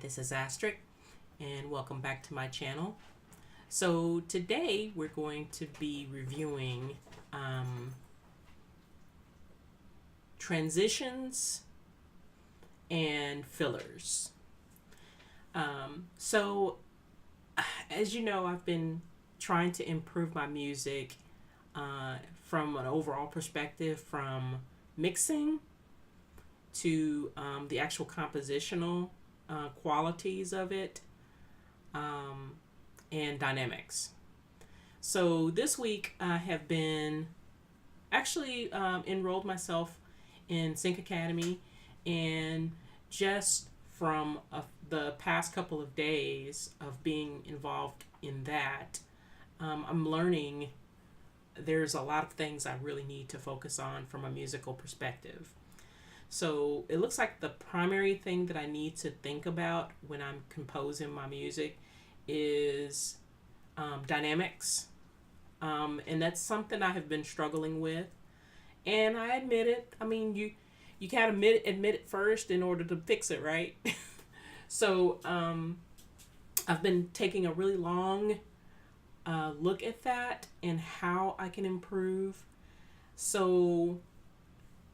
this is Astrid, and welcome back to my channel. So today we're going to be reviewing transitions and fillers. So as you know, I've been trying to improve my music from an overall perspective, from mixing to the actual compositional qualities of it, and dynamics. So this week I have been actually enrolled myself in Sync Academy, and just from the past couple of days of being involved in that, I'm learning there's a lot of things I really need to focus on from a musical perspective. So it looks like the primary thing that I need to think about when I'm composing my music is dynamics. And that's something I have been struggling with. And I admit it. I mean, you can't admit it first in order to fix it, right? So I've been taking a really long look at that and how I can improve. So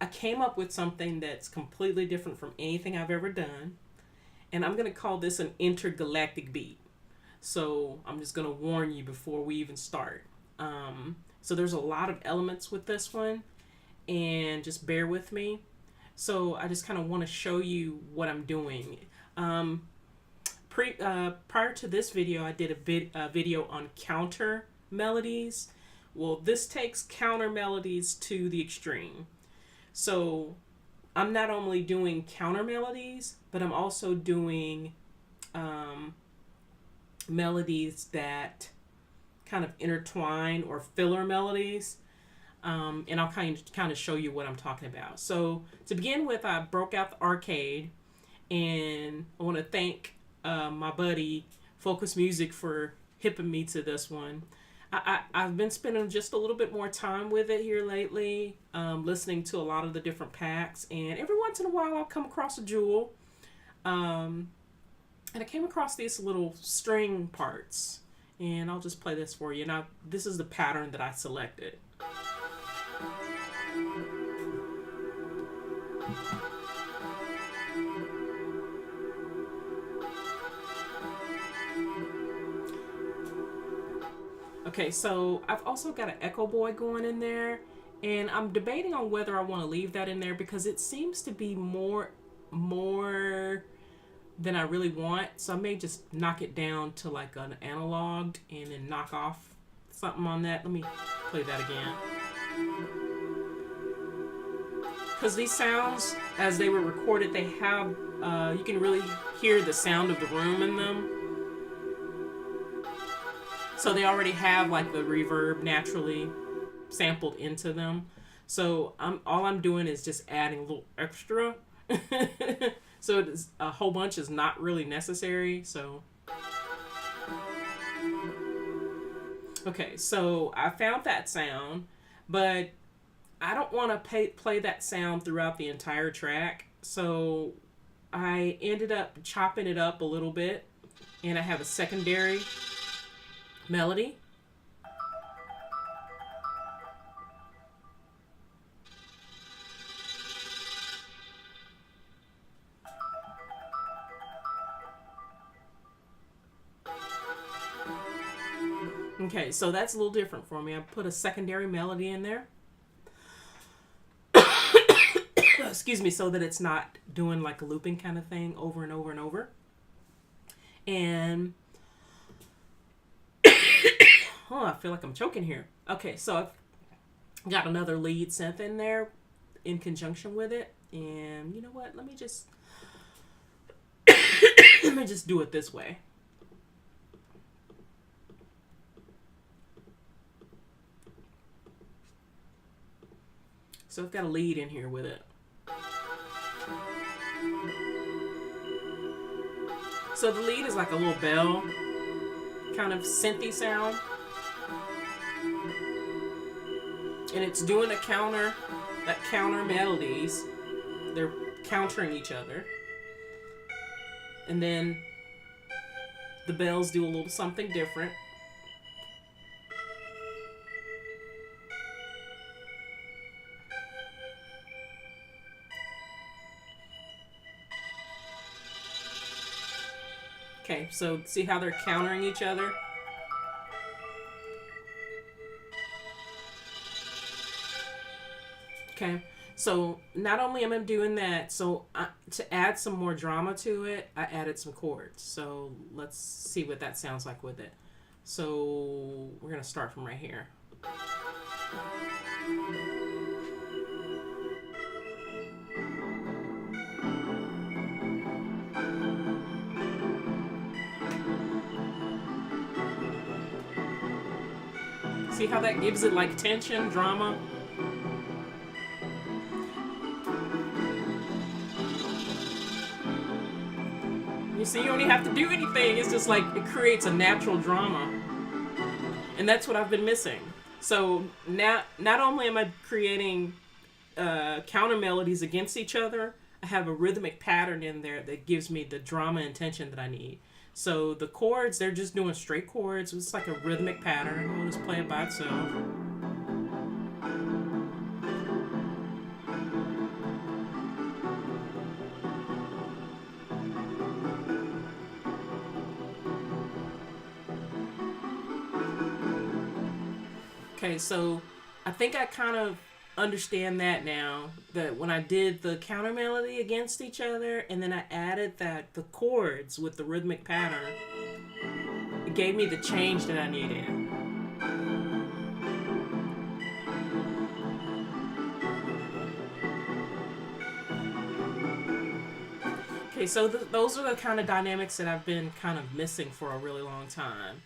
I came up with something that's completely different from anything I've ever done. And I'm going to call this an intergalactic beat. So I'm just going to warn you before we even start. So there's a lot of elements with this one, and just bear with me. So I just kind of want to show you what I'm doing. Prior to this video, I did a video on counter melodies. Well, this takes counter melodies to the extreme. So I'm not only doing counter melodies, but I'm also doing melodies that kind of intertwine, or filler melodies. And I'll kind of show you what I'm talking about. So to begin with, I broke out the arcade, and I want to thank my buddy Focus Music for hipping me to this one. I've been spending just a little bit more time with it here lately, listening to a lot of the different packs, and every once in a while I'll come across a jewel. And I came across these little string parts, and I'll just play this for you. Now, this is the pattern that I selected. Okay, so I've also got an Echo Boy going in there, and I'm debating on whether I want to leave that in there because it seems to be more than I really want. So I may just knock it down to like an analog and then knock off something on that. Let me play that again. Because these sounds, as they were recorded, they have, you can really hear the sound of the room in them. So they already have like the reverb naturally sampled into them. So all I'm doing is just adding a little extra. So it's, a whole bunch is not really necessary. So okay, so I found that sound, but I don't want to play that sound throughout the entire track. So I ended up chopping it up a little bit, and I have a secondary melody. Okay, so that's a little different for me. I put a secondary melody in there. Excuse me, so that it's not doing like a looping kind of thing over and over and over. And oh, I feel like I'm choking here. Okay, so I've got another lead synth in there in conjunction with it. And you know what? Let me just do it this way. So I've got a lead in here with it. So the lead is like a little bell kind of synthy sound. And it's doing a counter melodies. They're countering each other. And then the bells do a little something different. Okay, so see how they're countering each other? Okay, so not only am I doing that, so to add some more drama to it, I added some chords. So let's see what that sounds like with it. So we're going to start from right here. See how that gives it like tension, drama? You see, you don't even have to do anything. It's just like it creates a natural drama. And that's what I've been missing. So now, not only am I creating counter melodies against each other, I have a rhythmic pattern in there that gives me the drama and tension that I need. So the chords, they're just doing straight chords. It's like a rhythmic pattern. We'll just play it by itself. Okay, so I think I kind of understand that now, that when I did the counter melody against each other and then I added the chords with the rhythmic pattern, it gave me the change that I needed. Okay, so those are the kind of dynamics that I've been kind of missing for a really long time.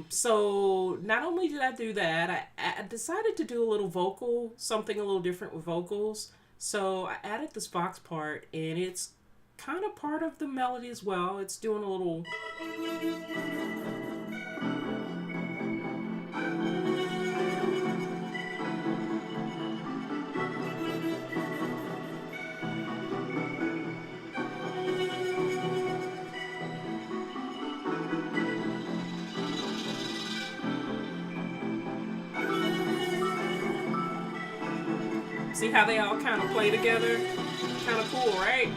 So not only did I do that, I decided to do a little something a little different with vocals. So I added this box part, and it's kind of part of the melody as well. It's doing a little... See how they all kind of play together? Kind of cool, right?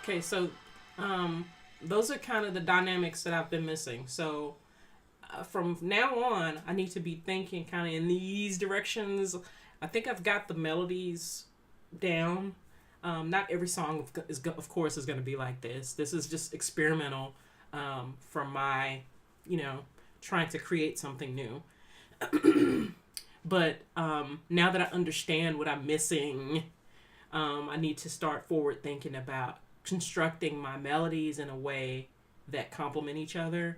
Okay, so those are kind of the dynamics that I've been missing. So from now on, I need to be thinking kind of in these directions. I think I've got the melodies down. Not every song, of course, is going to be like this. This is just experimental from my, trying to create something new. But now that I understand what I'm missing, I need to start forward thinking about constructing my melodies in a way that complement each other.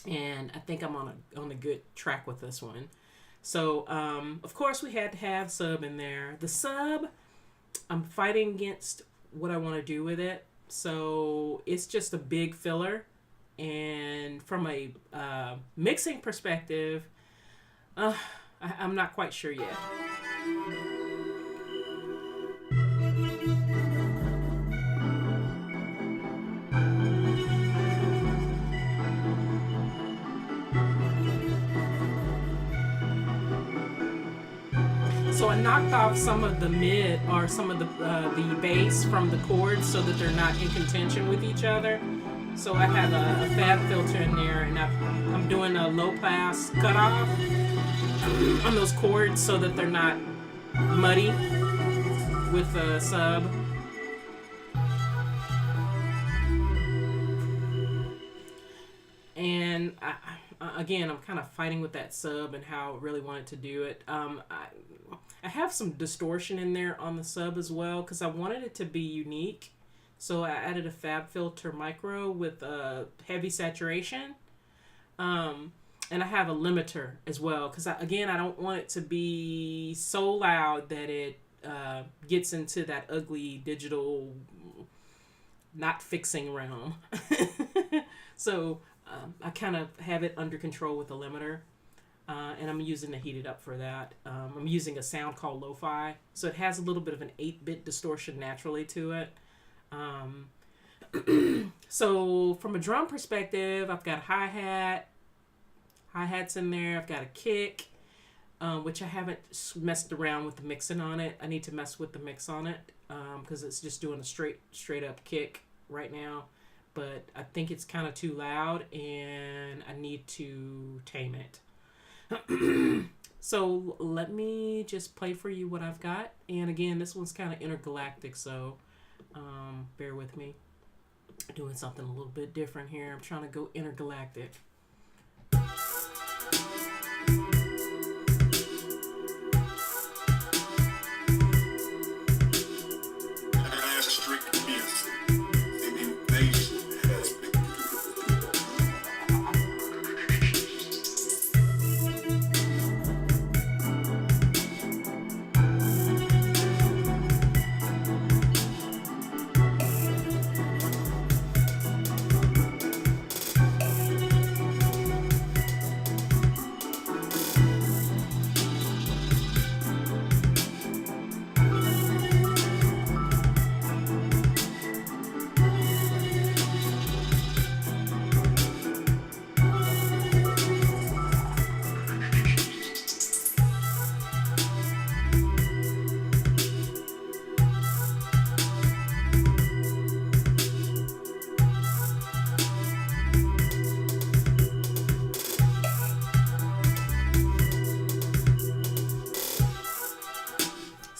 And I think I'm on a good track with this one. So, of course, we had to have sub in there. The sub, I'm fighting against what I want to do with it. So it's just a big filler. And from a mixing perspective, I'm not quite sure yet. So I knocked off some of the mid or some of the bass from the chords so that they're not in contention with each other. So I have a fab filter in there, and I'm doing a low pass cutoff on those chords so that they're not muddy with the sub. And again, I'm kind of fighting with that sub and how I really wanted to do it. I have some distortion in there on the sub as well because I wanted it to be unique. So I added a fab filter micro with heavy saturation. And I have a limiter as well because, I don't want it to be so loud that it gets into that ugly digital not fixing realm. So I kind of have it under control with a limiter. and I'm using the Heated Up for that. I'm using a sound called Lo-Fi, so it has a little bit of an 8-bit distortion naturally to it. So from a drum perspective, I've got a hi-hats in there. I've got a kick, which I haven't messed around with the mixing on it. I need to mess with the mix on it because it's just doing a straight up kick right now. But I think it's kind of too loud, and I need to tame it. So let me just play for you what I've got. And again, this one's kind of intergalactic, so bear with me. Doing something a little bit different here. I'm trying to go intergalactic.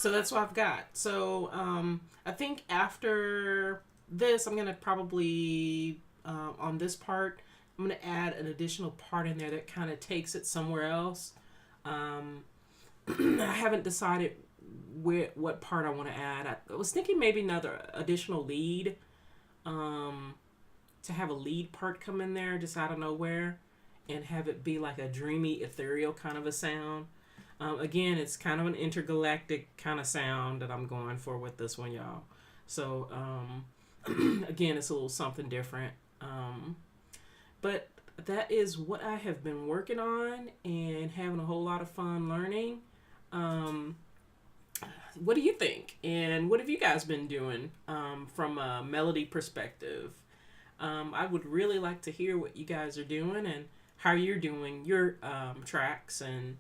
So that's what I've got. So I think after this, I'm going to probably, on this part, I'm going to add an additional part in there that kind of takes it somewhere else. I haven't decided what part I want to add. I was thinking maybe another additional lead, to have a lead part come in there just out of nowhere and have it be like a dreamy, ethereal kind of a sound. Again, it's kind of an intergalactic kind of sound that I'm going for with this one, y'all. So, again, it's a little something different. But that is what I have been working on and having a whole lot of fun learning. What do you think? And what have you guys been doing from a melody perspective? I would really like to hear what you guys are doing and how you're doing your tracks and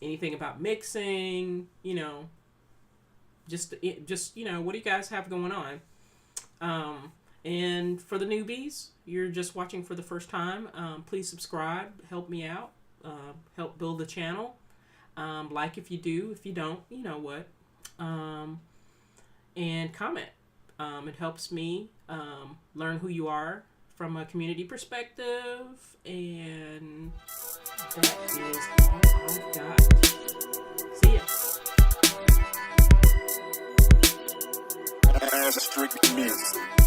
anything about mixing, just what do you guys have going on? And for the newbies, you're just watching for the first time, please subscribe, help me out, help build the channel. Like if you do, if you don't, you know what, and comment. It helps me learn who you are from a community perspective, and that is all I've got. See ya. Strict music.